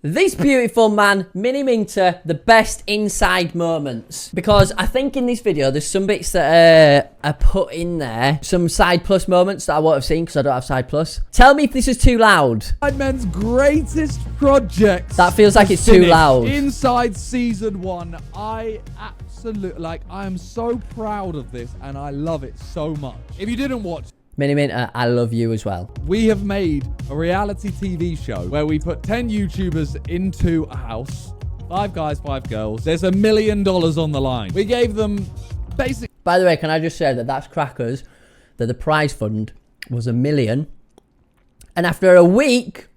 This beautiful man, Mini Minter, the best inside moments. Because I think in this video, there's some bits that are put in there. Some side plus moments that I won't have seen because I don't have side plus. Tell me if this is too loud. Sidemen's greatest project. That feels like it's too loud. Inside season 1, I am so proud of this and I love it so much. If you didn't watch, Mini Minter, I love you as well. we have made a reality TV show where we put 10 YouTubers into a house. 5 guys, 5 girls. There's $1 million on the line. We gave them basic. By the way, can I just say that that's crackers, that the prize fund was $1 million. And after a week,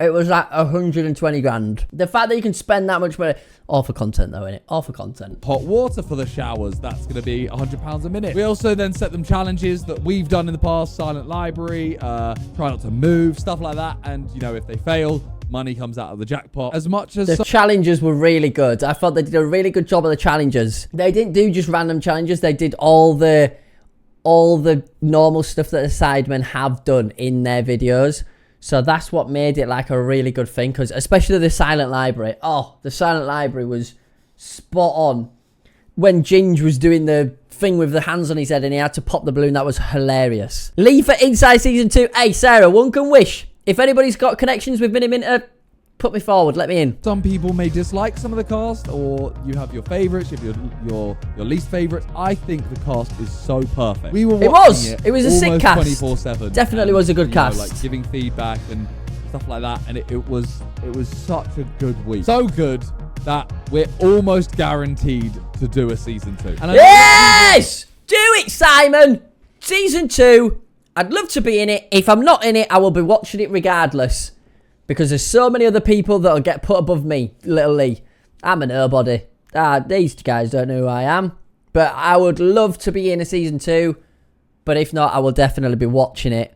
it was like 120 grand. The fact that you can spend that much money, all for content though, innit? All for content. Hot water for the showers, that's going to be £100 a minute. We also then set them challenges that we've done in the past, silent library, try not to move, stuff like that. And, you know, if they fail, money comes out of the jackpot. As much as... The challenges were really good. I thought they did a really good job of the challenges. They didn't do just random challenges. They did all the normal stuff that the Sidemen have done in their videos. So that's what made it like a really good thing, because especially the silent library. Oh, the silent library was spot on. When Ginge was doing the thing with the hands on his head and he had to pop the balloon, that was hilarious. Lee for Inside Season 2. Hey, Sarah, one can wish. If anybody's got connections with Mini Minter, put me forward, let me in. Some people may dislike some of the cast, or you have your favorites, you have your least favorites. I think the cast is so perfect. We were watching it was a sick cast. 24/7. Definitely was a good cast. Like giving feedback and stuff like that, and it was such a good week. So good that we're almost guaranteed to do a season 2. And yes! Do it, Simon! Season 2. I'd love to be in it. If I'm not in it, I will be watching it regardless. Because there's so many other people that'll get put above me, little Lee. I'm a nobody. These guys don't know who I am. But I would love to be in a season 2. But if not, I will definitely be watching it.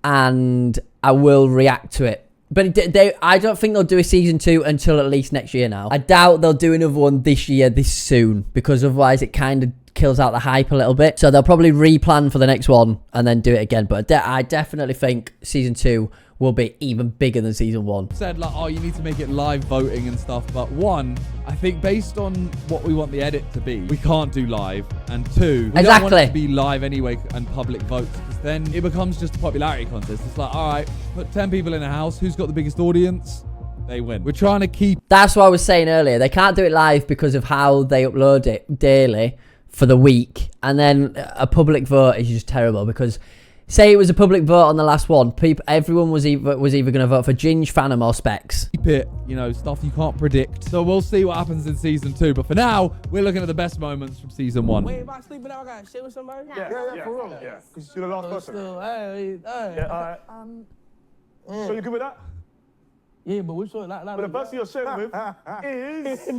And I will react to it. But I don't think they'll do a season 2 until at least next year now. I doubt they'll do another one this year, this soon. Because otherwise it kind of kills out the hype a little bit. So they'll probably replan for the next one and then do it again. But I definitely think season 2 will be even bigger than season 1. Said like, oh, you need to make it live voting and stuff. But 1, I think based on what we want the edit to be, we can't do live. And 2, we don't want it to be live anyway and public votes, because then it becomes just a popularity contest. It's like, all right, put 10 people in a house. Who's got the biggest audience? They win. We're trying to keep... That's what I was saying earlier. They can't do it live because of how they upload it daily for the week. And then a public vote is just terrible, because... Say it was a public vote on the last one. Everyone was either going to vote for Ginge, Phantom, or Specs. Keep it, you know, stuff you can't predict. So we'll see what happens in season 2. But for now, we're looking at the best moments from season 1. Wait, if I sleep out, I got shit with somebody? Yeah, for real. Yeah, because you're the last person. Still, hey. Yeah, So you good with that? Yeah, but which one? But the person you're sharing with is...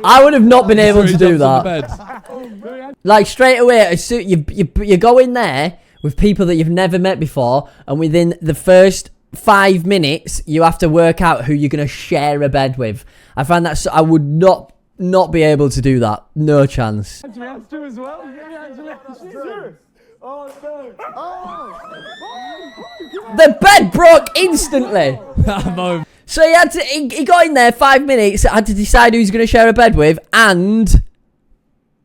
I would have not been able to do that. Like straight away, as soon you go in there with people that you've never met before, and within the first 5 minutes, you have to work out who you're going to share a bed with. I find that I would not be able to do that. No chance. Actually, that's true as well. Oh, no. Oh. The bed broke instantly. That moment. So he got in there 5 minutes, had to decide who he's going to share a bed with, and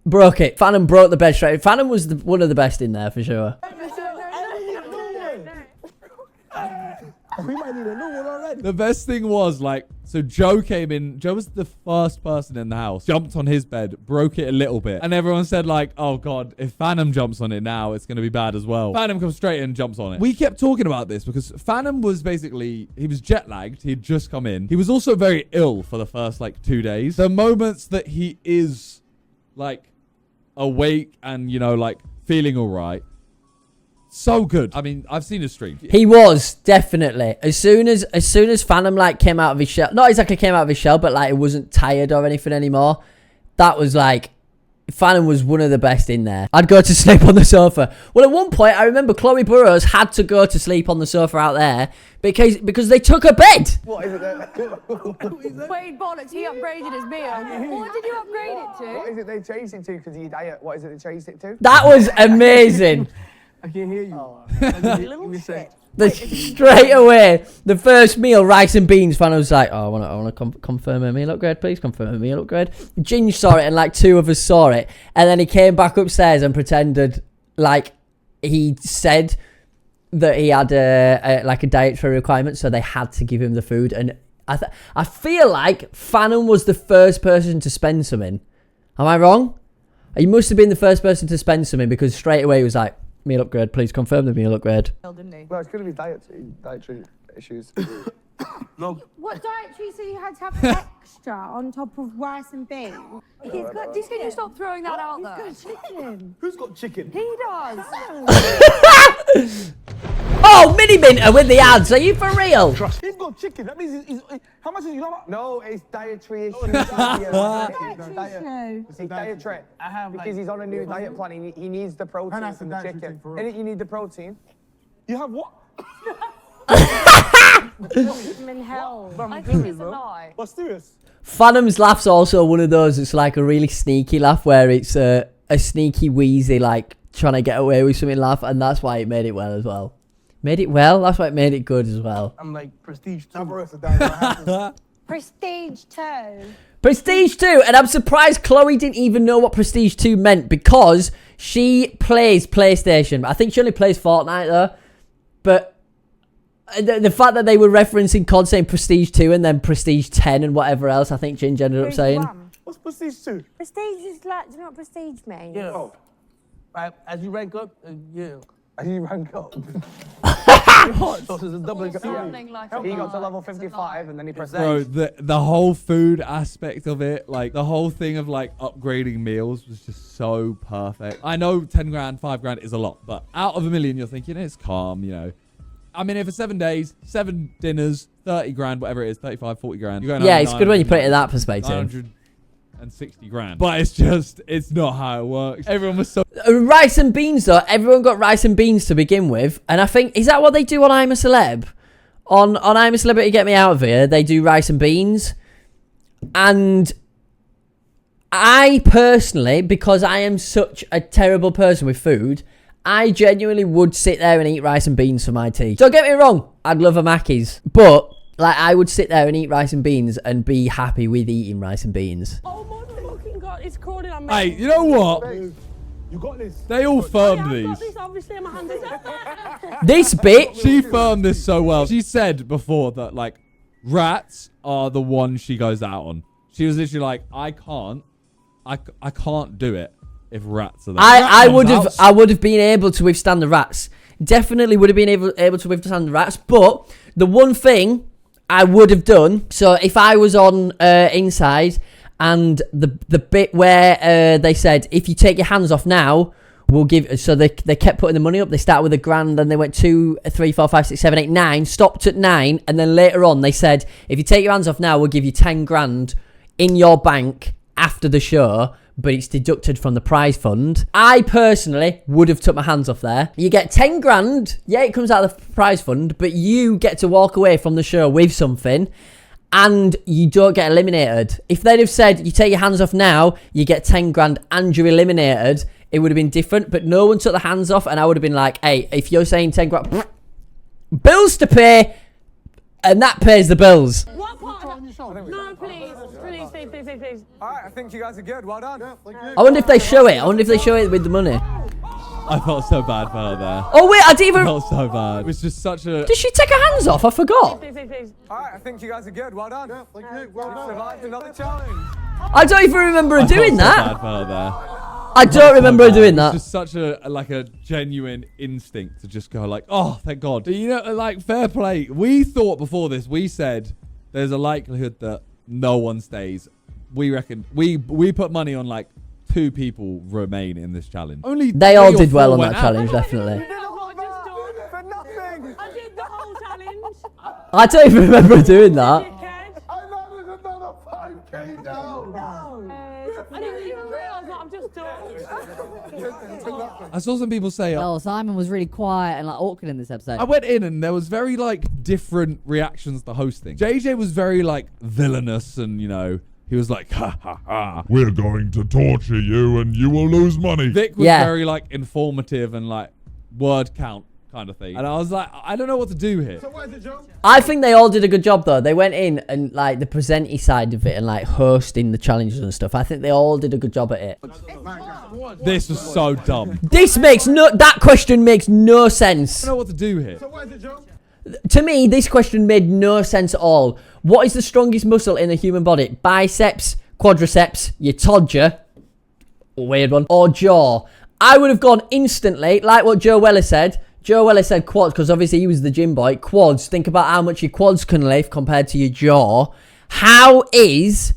broke it. Phantom broke the bed straight. Phantom was one of the best in there for sure. We might need a new one already. The best thing was, like, so Joe came in. Joe was the first person in the house. Jumped on his bed, broke it a little bit. And everyone said, like, oh, God, if Phantom jumps on it now, it's going to be bad as well. Phantom comes straight in and jumps on it. We kept talking about this because Phantom was basically, he was jet lagged. He'd just come in. He was also very ill for the first, like, 2 days. The moments that he is, like, awake and, you know, like, feeling all right. So good. I mean, I've seen his stream. He was definitely as soon as Phantom like came out of his shell. Not exactly came out of his shell, but like it wasn't tired or anything anymore. That was like Phantom was one of the best in there. I'd go to sleep on the sofa. Well, at one point I remember Chloe Burrows had to go to sleep on the sofa out there because they took her bed. What is it there? Wait, bollocks, he upgraded his beer. What did you upgrade it to? What is it they changed it to because of your diet? What is it they changed it to? That was amazing. I can't hear you. Little shit. Straight away, the first meal, rice and beans. Fan was like, "Oh, I want to confirm a meal upgrade, please. Confirm a meal upgrade." Ginge saw it, and like 2 of us saw it, and then he came back upstairs and pretended like he said that he had a dietary requirement, so they had to give him the food. And I feel like Phantom was the first person to spend something. Am I wrong? He must have been the first person to spend something, because straight away he was like, "Meal upgrade, please confirm the meal upgrade." Didn't he? Well, it's going to be dietary issues. No. What dietary so you had to have extra on top of rice and beans? He's got, just can you stop throwing that out there? He's got chicken. Who's got chicken? He does. Oh, Mini Minter with the ads. Are you for real? He's got chicken. That means he's how much is you know? No, it's dietary issues. Dietary It's dietary. Because he's on a new diet plan. He needs the protein that's from a the dietary chicken. thing for real. Innit, you need the protein. You have what? I'm in hell. I think it's a lie. What's serious? Phantom's laugh's also one of those. It's like a really sneaky laugh, where it's a sneaky wheezy, like trying to get away with something laugh, and that's why it made it well as well. Made it well. That's why it made it good as well. I'm like prestige too. Prestige 2. Prestige 2, and I'm surprised Chloe didn't even know what Prestige 2 meant, because she plays PlayStation. I think she only plays Fortnite though. But the fact that they were referencing COD saying Prestige 2 and then Prestige 10 and whatever else, I think Ginge ended up saying. What's prestige 2? Prestige is like, do you know what prestige means? Yeah. Oh. Right, as you rank up, yeah. As you rank up. So there's a doubling up. Sounding like a He got to lie. level It's a 55 and then he pressed Bro, X. the whole food aspect of it, like the whole thing of like upgrading meals was just so perfect. I know 10 grand, 5 grand is a lot, but out of a million, you're thinking it's calm, you know. I'm in here for 7 days, 7 dinners, 30 grand, whatever it is, 35, 40 grand. You're going Yeah, it's good when you put it in that perspective. 960 grand. But it's just, it's not how it works. Everyone was so... Rice and beans though, everyone got rice and beans to begin with, and I think, is that what they do on I'm a Celeb? On I'm a Celebrity Get Me Out of Here, they do rice and beans. And I personally, because I am such a terrible person with food, I genuinely would sit there and eat rice and beans for my tea. Don't get me wrong, I'd love a Mackey's, but like I would sit there and eat rice and beans and be happy with eating rice and beans. Oh my fucking god, it's crawling on me. Hey, you know what? You got this. They all firmed I've got these. this obviously in my hand. This bitch, She firmed this so well. She said before that, like, rats are the one she goes out on. She was literally like, I can't do it if rats are there. I would have been able to withstand the rats. Definitely would have been able to withstand the rats. But the one thing I would have done, so if I was on inside, and the bit where they said, if you take your hands off now, we'll give... So they kept putting the money up. They started with £1,000, then they went 2, 3, 4, 5, 6, 7, 8, 9, stopped at 9, and then later on they said, if you take your hands off now, we'll give you 10 grand in your bank after the show, but it's deducted from the prize fund. I personally would have took my hands off there. You get 10 grand, yeah, it comes out of the prize fund, but you get to walk away from the show with something, and you don't get eliminated. If they'd have said, you take your hands off now, you get 10 grand and you're eliminated, it would have been different, but no one took the hands off, and I would have been like, hey, if you're saying 10 grand, bills to pay, and that pays the bills. What part of that? No, please. Please. Alright, I think you guys are good. Well done. I wonder if they show it. I wonder if they show it with the money. I felt so bad for her there. Oh, wait, I didn't I even... felt so bad. It was just such a... Did she take her hands off? I forgot. Please. Alright, I think you guys are good. Well done. Survived another challenge. I don't even remember her doing I felt so that. bad for her there. I don't remember her doing It's that. just such a genuine instinct to just go like, oh, thank God. But you know, like, fair play. We thought before this, we said there's a likelihood that no one stays. We reckon, we put money on like 2 people remain in this challenge. Only They all 3 or did well 4 on went that out. challenge, definitely. For nothing. I did the whole challenge. I don't even remember her doing that. Dickhead. I know there's another 5K now. I didn't even realise what I've just done. I saw some people say, Oh, Simon was really quiet and like awkward in this episode. I went in and there was very like different reactions to hosting. JJ was very like villainous and, you know, he was like, ha ha ha. We're going to torture you and you will lose money. Vic was Yeah. very like informative and like word count kind of thing. And I was like, I don't know what to do here. So what is it, Joe? I think they all did a good job though. They went in and like the presenter side of it and like hosting the challenges and stuff. I think they all did a good job at it. This was so dumb. That question makes no sense. I don't know what to do here. So what is it, Joe? To me, this question made no sense at all. What is the strongest muscle in the human body? Biceps, quadriceps, your todger, weird one, or jaw? I would have gone instantly, like what Joe Weller said. Joe Weller said quads, because obviously he was the gym boy. Quads, think about how much your quads can lift compared to your jaw. How is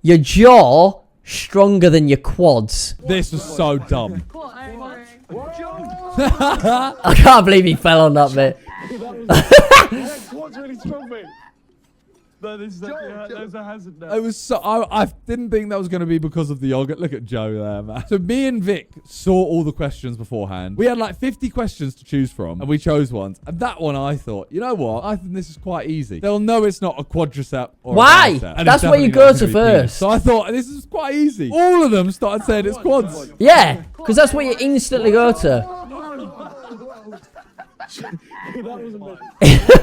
your jaw stronger than your quads? This was so dumb. I can't believe he fell on that bit. What's really strong, mate? No, there's a hazard now. It was so. I didn't think that was going to be because of the yogurt. Look at Joe there, man. So me and Vic saw all the questions beforehand. We had like 50 questions to choose from, and we chose ones. And that one, I thought, you know what? I think this is quite easy. They'll know it's not a quadricep or Why? a bicep. And That's it's where you definitely go not to gonna be penis. first. So I thought this is quite easy. All of them started saying it's quads. Yeah, because that's where you instantly go to.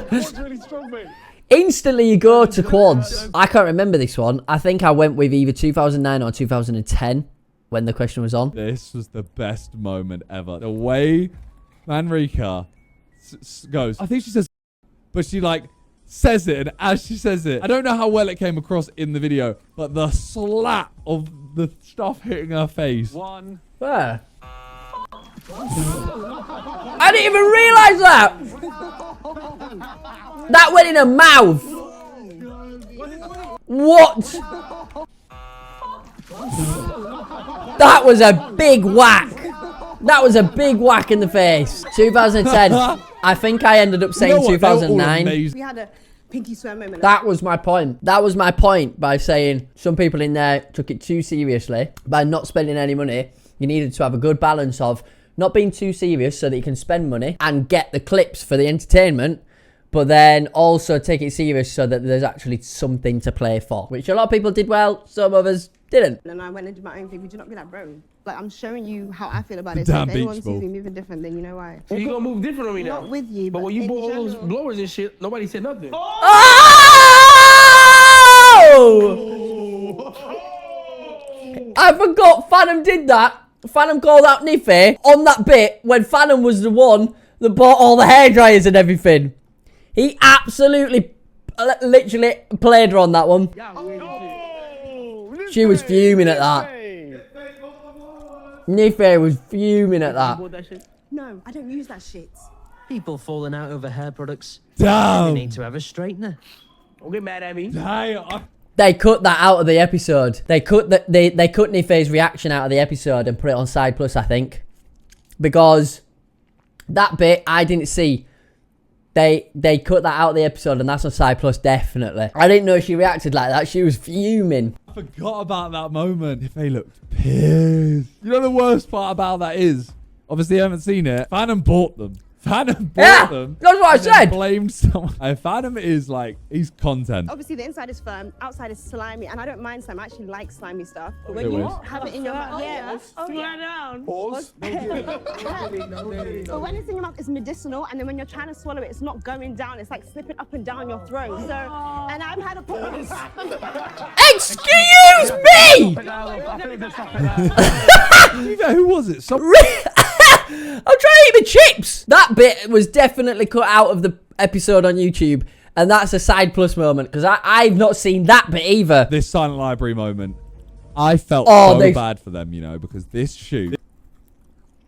What's really strong, mate? Instantly you go to quads. I can't remember this one. I think I went with either 2009 or 2010 when the question was on. This was the best moment ever. The way Manrika goes, I think she says, but she like says it, and as she says it, I don't know how well it came across in the video, but the slap of the stuff hitting her face. One. Where? I didn't even realise that! That went in her mouth! What? That was a big whack! That was a big whack in the face. 2010. I think I ended up saying You know what? They were all 2009. amazing. We had a pinky swear moment. That was my point. That was my point by saying some people in there took it too seriously by not spending any money. You needed to have a good balance of not being too serious so that you can spend money and get the clips for the entertainment, but then also take it serious so that there's actually something to play for, which a lot of people did well, some others didn't. And I went and did my own thing. Would you not be like, bro? Like, I'm showing you how I feel about it. Damn So if anyone beach sees ball. me moving different, then you know why. So you gonna move different on me now? Not with you, But but when you in bought all those general. blowers and shit, nobody said nothing. Oh! I forgot Phantom did that. Phantom called out Niffy on that bit when Phantom was the one that bought all the hairdryers and everything. He absolutely, literally played her on that one. She was fuming at that. Niffy was fuming at that. Bought that shit? No, I don't use that shit. People falling out over hair products. Damn. They need to have a straightener. Don't get mad at me. Damn. They cut that out of the episode. They cut Niffy's reaction out of the episode and put it on Side Plus, I think, because that bit I didn't see. They cut that out of the episode, and that's on Side Plus definitely. I didn't know she reacted like that. She was fuming. I forgot about that moment. If they looked pissed. You know the worst part about that is, obviously I haven't seen it. Phantom bought them. Phantom bought them. That's what I and then said. Blamed someone. And Phantom is like, he's content. Obviously, the inside is firm, outside is slimy, and I don't mind slime. I actually like slimy stuff. But It when you was. have it in your mouth, Pause. But when it's in your mouth, it's medicinal, and then when you're trying to swallow it, it's not going down. It's like slipping up and down your throat. So, and I've had a problem. Excuse me! Who was it? I'm trying to eat my chips. That bit was definitely cut out of the episode on YouTube, and that's a Side Plus moment because I've not seen that bit either. This silent library moment. I felt Oh, so bad for them, you know, because this shoot.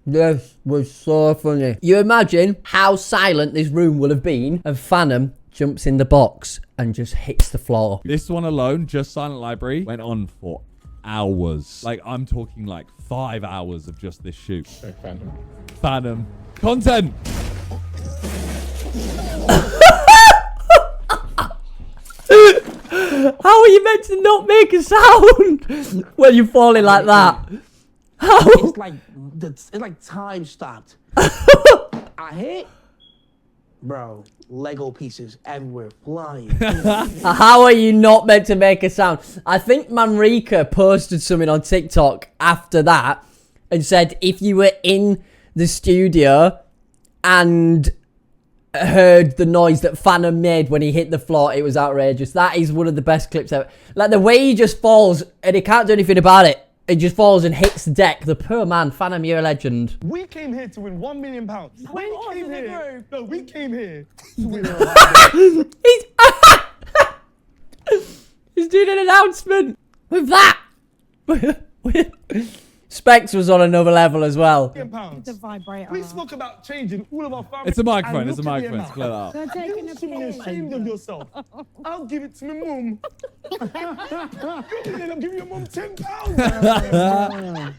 This was so funny. You imagine how silent this room would have been if Phantom jumps in the box and just hits the floor. This one alone, just silent library, went on for hours. Like, I'm talking like 5 hours of just this shoot. Phantom. Content! How are you meant to not make a sound when you're falling like that? How? It's like time stopped. I hit, bro. Lego pieces everywhere flying. How are you not meant to make a sound? I think Manrika posted something on TikTok after that and said if you were in the studio and heard the noise that Phantom made when he hit the floor. It was outrageous. That is one of the best clips ever. Like the way he just falls and he can't do anything about it. It just falls and hits the deck. The poor man. Phantom, you're a legend. We came here to win £1 million. We came here to win. He's doing an announcement with that. Specs was on another level as well. It's a vibrator. We spoke about changing all of our family. It's a microphone. It's a microphone. It's clear that up. They're taking a You're ashamed of yourself. I'll give it to my mum. I'm giving your mum £10,000.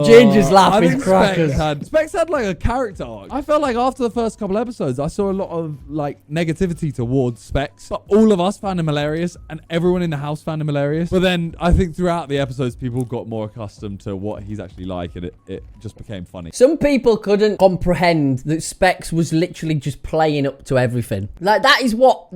Ginger's I laughing think crackers. Specs had like a character arc. I felt like after the first couple episodes, I saw a lot of like negativity towards Specs. But all of us found him hilarious, and everyone in the house found him hilarious. But then I think throughout the episodes, people got more accustomed to what he's actually like, and it just became funny. Some people couldn't comprehend that Specs was literally just playing up to everything. Like that is what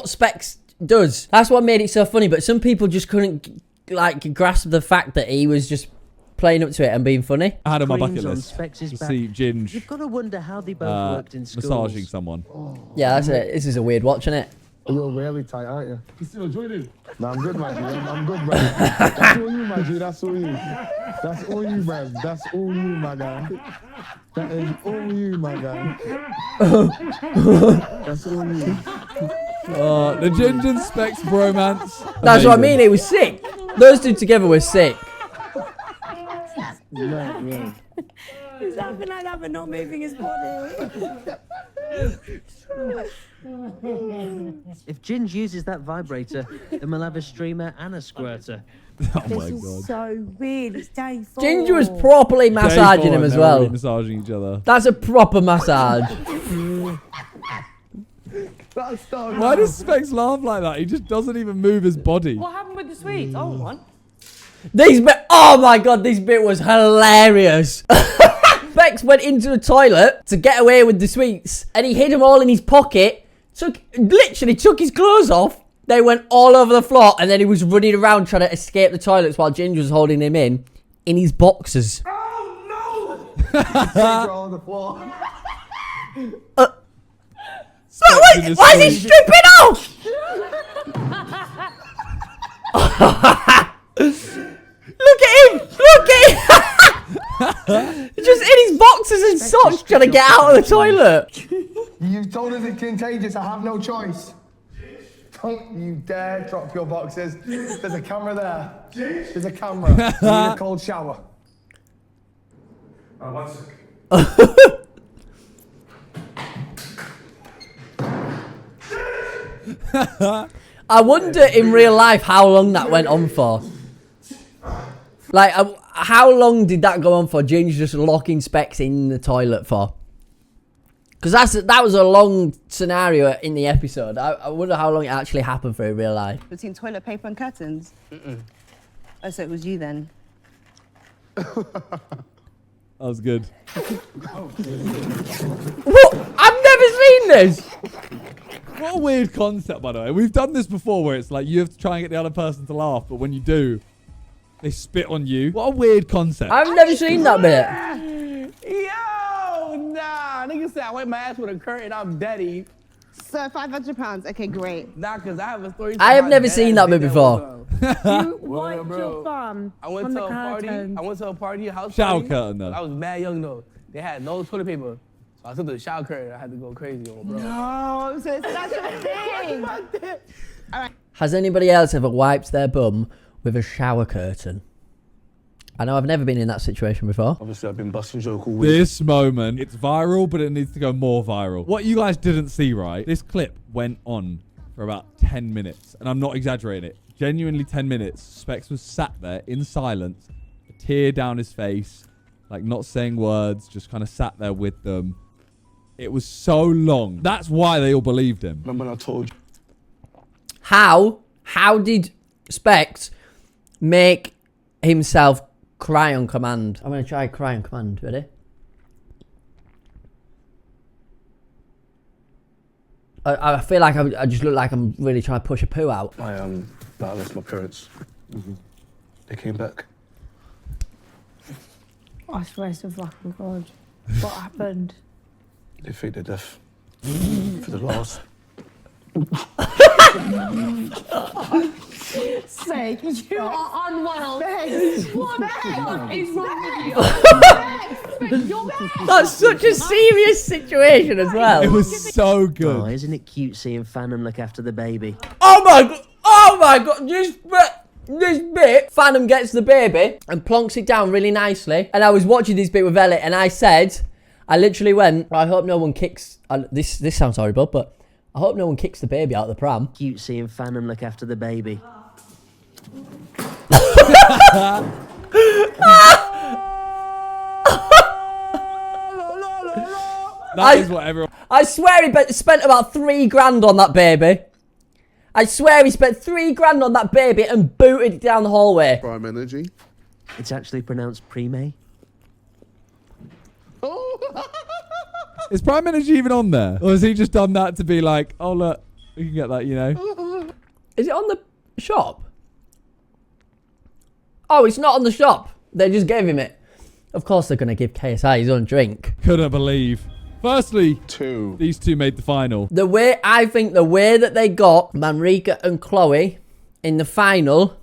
Specs does. That's what made it so funny. But some people just couldn't like grasp the fact that he was just playing up to it and being funny. I had on my bucket Queens on list Specs' to back. see Ginge You've got to wonder how they both worked in schools. massaging someone. Yeah, that's it. This is a weird watch, isn't it? You're really tight, aren't you? You still joining? No, I'm good, man. I'm good, bro. That's all you, my G. That's all you. That's all you, man. That's all you, my guy. That is all you, my guy. That's all you. The Ginge and Specs bromance. That's what I mean. Amazing. It was sick. Those two together were sick. Yeah. He's laughing like that, but not moving his body. If Ginge uses that vibrator, then we'll have a streamer and a squirter. Oh This my is god. so weird. It's day 4. Ginger was properly massaging him as well. Massaging each other. That's a proper massage. Why does Specs laugh like that? He just doesn't even move his body. What happened with the sweets? Oh, one. Oh my god, this bit was hilarious. Specs went into the toilet to get away with the sweets, and he hid them all in his pocket. Literally took his clothes off. They went all over the floor, and then he was running around trying to escape the toilets while Ginger was holding him in his boxers. Oh, no! on the floor. Why is he stripping off? Look at him! Look at him! Just in his boxers and socks trying to get out of the toilet. You've told us it's contagious. I have no choice. Don't you dare drop your boxes. There's a camera there. There's a camera. You need a cold shower. One second. I wonder in real life how long that went on for. Like, how long did that go on for? Ginger just locking Specs in the toilet for? Because that was a long scenario in the episode. I wonder how long it actually happened for in real life. Between toilet paper and curtains? Oh, so it was you then? That was good. What? I've never seen this! What a weird concept, by the way. We've done this before where it's like you have to try and get the other person to laugh, but when you do, they spit on you. What a weird concept. I've never seen that bit. Yo, nah. Nigga said I wipe my ass with a curtain. I'm daddy. So £500. Okay, great. Nah, because I have a story. I have never seen that bit before. You wiped your bum I went on to the a party. curtains. I went to a party, a house Shower party. curtain, though. I was mad young, though. They had no toilet paper. So I took the shower curtain. I had to go crazy on, bro. Oh, so it's such a thing. Has anybody else ever wiped their bum with a shower curtain? I know I've never been in that situation before. Obviously, I've been busting joke all week. This moment, it's viral, but it needs to go more viral. What you guys didn't see, right? This clip went on for about 10 minutes, and I'm not exaggerating it. Genuinely 10 minutes. Specs was sat there in silence, a tear down his face, like not saying words, just kind of sat there with them. It was so long. That's why they all believed him. Remember when I told you? How did Specs make himself cry on command? I'm going to try cry on command. Ready? I feel like I just look like I'm really trying to push a poo out. I lost my parents. They came back. I swear to fucking God. What happened? They think they're deaf. For the last. Sake, you are unwell. What is wrong with you? That's such a serious situation as well. It was so good. Oh, isn't it cute seeing Phantom look after the baby? Oh my god, this bit, Phantom gets the baby and plonks it down really nicely. And I was watching this bit with Ellie and I literally went, I hope no one kicks, this sounds horrible, but I hope no one kicks the baby out of the pram. Cute seeing Phantom look after the baby. That is what everyone... I swear he spent about $3,000 on that baby. I swear he spent $3,000 on that baby and booted it down the hallway. Prime Energy. It's actually pronounced Pre-May. Is Prime Energy even on there? Or has he just done that to be like, oh look, we can get that, you know? Is it on the shop? Oh, it's not on the shop. They just gave him it. Of course they're going to give KSI his own drink. Couldn't believe. Firstly, Two. these two made the final. I think the way that they got Manrika and Chloe in the final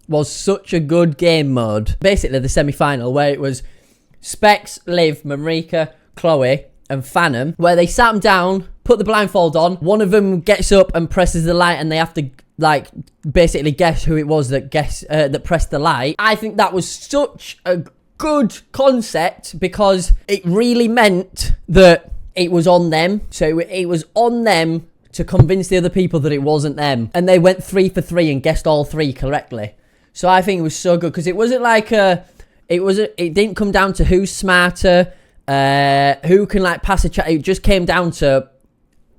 was such a good game mode. Basically the semi-final where it was Specs, Liv, Manrika, Chloe and Phantom, where they sat them down, put the blindfold on, one of them gets up and presses the light and they have to like basically guess who it was that pressed the light. I think that was such a good concept because it really meant that it was on them. So it was on them to convince the other people that it wasn't them. And they went 3 for 3 and guessed all 3 correctly. So I think it was so good because it wasn't like it didn't come down to who's smarter, who can like pass a chat. It just came down to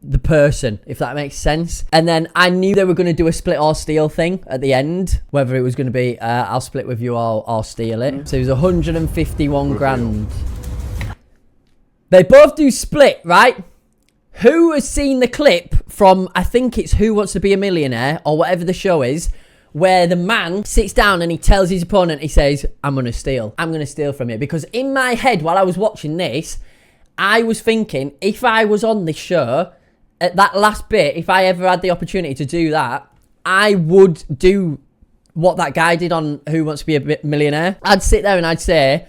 the person, if that makes sense. And then I knew they were going to do a split or steal thing at the end, whether it was going to be I'll split with you or I'll steal it. So it was 151 grand. They both do split, right? Who has seen the clip from, I think it's Who Wants to Be a Millionaire or whatever the show is, where the man sits down and he tells his opponent, he says, I'm going to steal from you. Because in my head, while I was watching this, I was thinking, if I was on this show, at that last bit, if I ever had the opportunity to do that, I would do what that guy did on Who Wants to Be a Millionaire. I'd sit there and I'd say,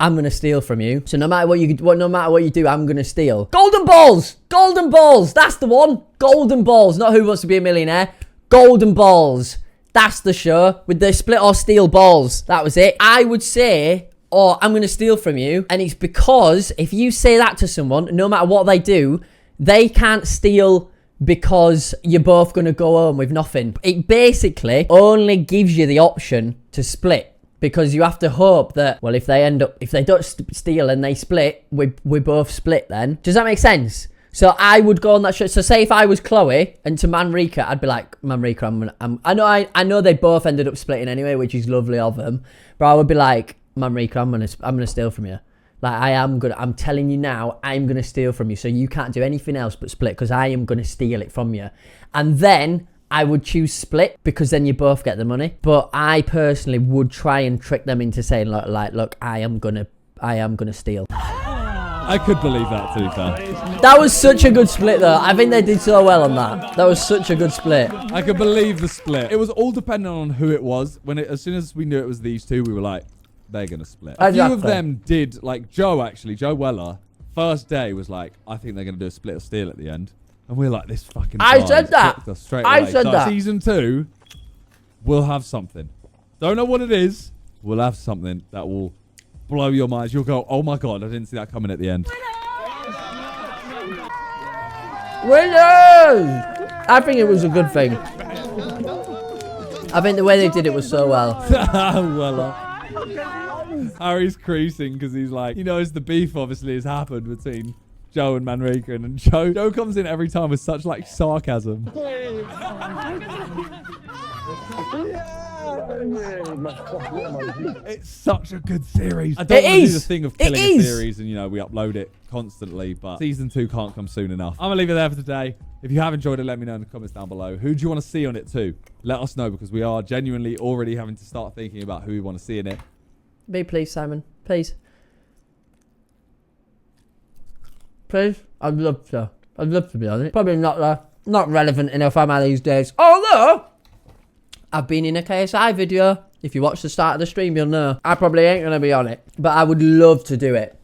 I'm going to steal from you. So no matter what you do, I'm going to steal. Golden balls! Golden balls! That's the one. Golden balls. Not Who Wants to Be a Millionaire. Golden balls. That's the show. With the split or steal balls. That was it. I would say, oh, I'm going to steal from you. And it's because if you say that to someone, no matter what they do, they can't steal because you're both going to go home with nothing. It basically only gives you the option to split. Because you have to hope that, well, if they don't steal and they split, we both split then. Does that make sense? So I would go on that show. So say if I was Chloe and to Manrika, I'd be like, Manrika, I know they both ended up splitting anyway, which is lovely of them. But I would be like, Manrika, I'm gonna steal from you. Like I'm telling you now, I'm gonna steal from you. So you can't do anything else but split because I am gonna steal it from you. And then I would choose split because then you both get the money. But I personally would try and trick them into saying look, I am gonna steal. I could believe that too, fam. That was such a good split though. I think they did so well on that. That was such a good split. I could believe the split. It was all dependent on who it was. As soon as we knew it was these two, we were like, they're gonna split. A few of them did, like Joe Weller, first day was like, I think they're gonna do a split or steal at the end. And we're like, this fucking I said that. I said that. Season 2, we'll have something. Don't know what it is. We'll have something that will blow your minds. You'll go, oh my God, I didn't see that coming at the end. Winners! I think it was a good thing. I think the way they did it was so well. Harry's creasing because he's like, he knows the beef obviously has happened between Joe and Manrika, and Joe comes in every time with such like sarcasm. It's such a good series. I don't want to do the thing of killing a series and we upload it constantly, but season 2 can't come soon enough. I'm gonna leave it there for today. If you have enjoyed it, let me know in the comments down below. Who do you want to see on it too? Let us know because we are genuinely already having to start thinking about who we want to see in it. Be please, Simon. Please. please? I'd love to. I'd love to be on it. Probably not relevant enough, am I, these days? Although, I've been in a KSI video. If you watch the start of the stream, you'll know. I probably ain't going to be on it. But I would love to do it.